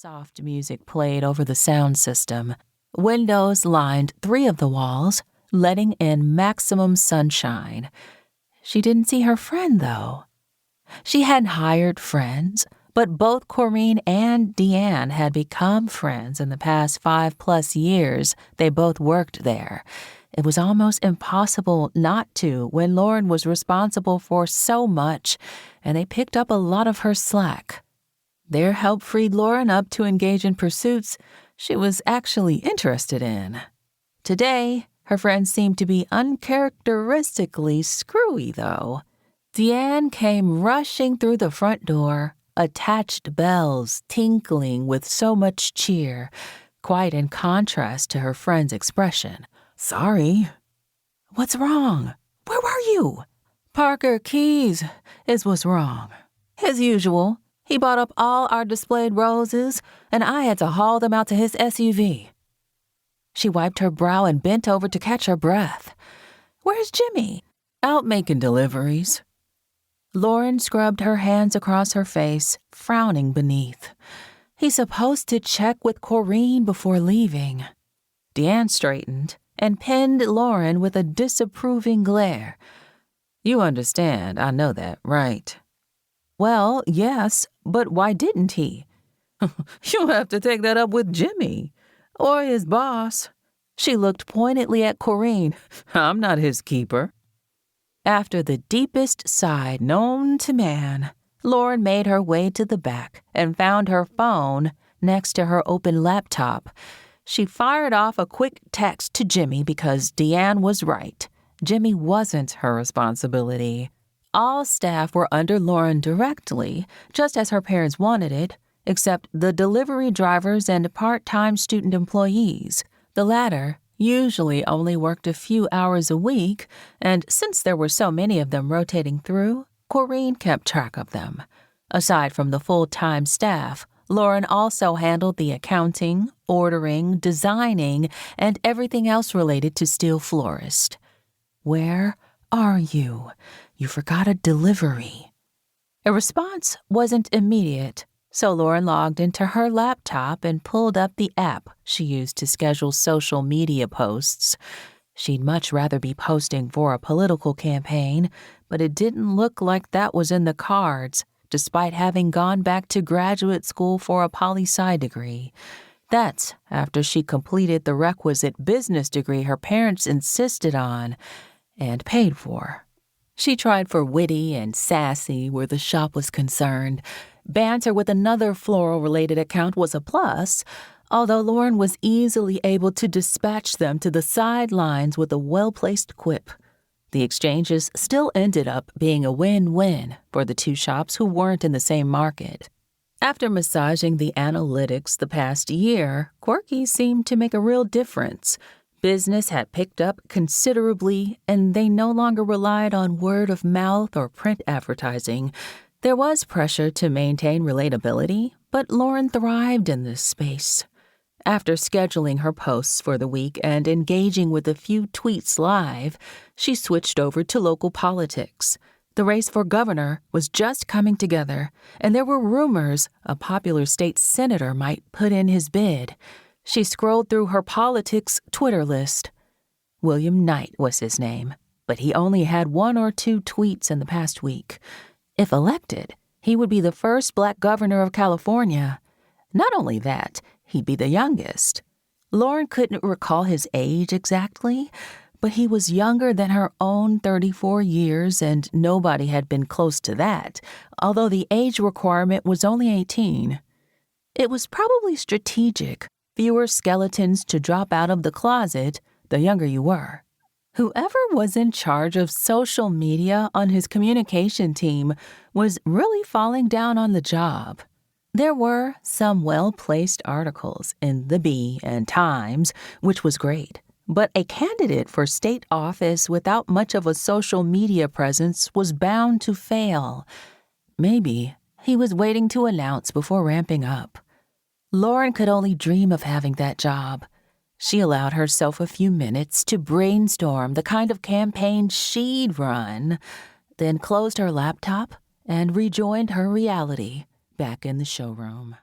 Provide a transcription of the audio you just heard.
Soft music played over the sound system. Windows lined 3 of the walls, letting in maximum sunshine. She didn't see her friend, though. She hadn't hired friends, but both Corinne and Deanne had become friends in the past 5+ years they both worked there. It was almost impossible not to when Lauren was responsible for so much, and they picked up a lot of her slack. Their help freed Lauren up to engage in pursuits she was actually interested in. Today, her friends seemed to be uncharacteristically screwy, though. Deanne came rushing through the front door, attached bells tinkling with so much cheer, quite in contrast to her friend's expression. "Sorry." "What's wrong? Where were you?" "Parker Keyes is what's wrong. As usual, he bought up all our displayed roses, and I had to haul them out to his SUV. She wiped her brow and bent over to catch her breath. "Where's Jimmy?" "Out making deliveries." Lauren scrubbed her hands across her face, frowning beneath. "He's supposed to check with Corinne before leaving." Deanne straightened and pinned Lauren with a disapproving glare. "You understand, I know that, right?" "Well, yes, but why didn't he?" "You'll have to take that up with Jimmy, or his boss." She looked pointedly at Corinne. "I'm not his keeper." After the deepest sigh known to man, Lauren made her way to the back and found her phone next to her open laptop. She fired off a quick text to Jimmy because Deanne was right. Jimmy wasn't her responsibility. All staff were under Lauren directly, just as her parents wanted it, except the delivery drivers and part-time student employees. The latter usually only worked a few hours a week, and since there were so many of them rotating through, Corinne kept track of them. Aside from the full-time staff, Lauren also handled the accounting, ordering, designing, and everything else related to Steele Florist. "Where are you? You forgot a delivery." A response wasn't immediate, so Lauren logged into her laptop and pulled up the app she used to schedule social media posts. She'd much rather be posting for a political campaign, but it didn't look like that was in the cards, despite having gone back to graduate school for a poli-sci degree. That's after she completed the requisite business degree her parents insisted on and paid for. She tried for witty and sassy where the shop was concerned. Banter with another floral-related account was a plus, although Lauren was easily able to dispatch them to the sidelines with a well-placed quip. The exchanges still ended up being a win-win for the two shops who weren't in the same market. After massaging the analytics the past year, Quirky seemed to make a real difference. Business had picked up considerably, and they no longer relied on word of mouth or print advertising. There was pressure to maintain relatability, but Lauren thrived in this space. After scheduling her posts for the week and engaging with a few tweets live, she switched over to local politics. The race for governor was just coming together, and there were rumors a popular state senator might put in his bid. She scrolled through her politics Twitter list. William Knight was his name, but he only had 1 or 2 tweets in the past week. If elected, he would be the first Black governor of California. Not only that, he'd be the youngest. Lauren couldn't recall his age exactly, but he was younger than her own 34 years, and nobody had been close to that, although the age requirement was only 18. It was probably strategic. Fewer skeletons to drop out of the closet, the younger you were. Whoever was in charge of social media on his communication team was really falling down on the job. There were some well-placed articles in the Bee and Times, which was great, but a candidate for state office without much of a social media presence was bound to fail. Maybe he was waiting to announce before ramping up. Lauren could only dream of having that job. She allowed herself a few minutes to brainstorm the kind of campaign she'd run, then closed her laptop and rejoined her reality back in the showroom.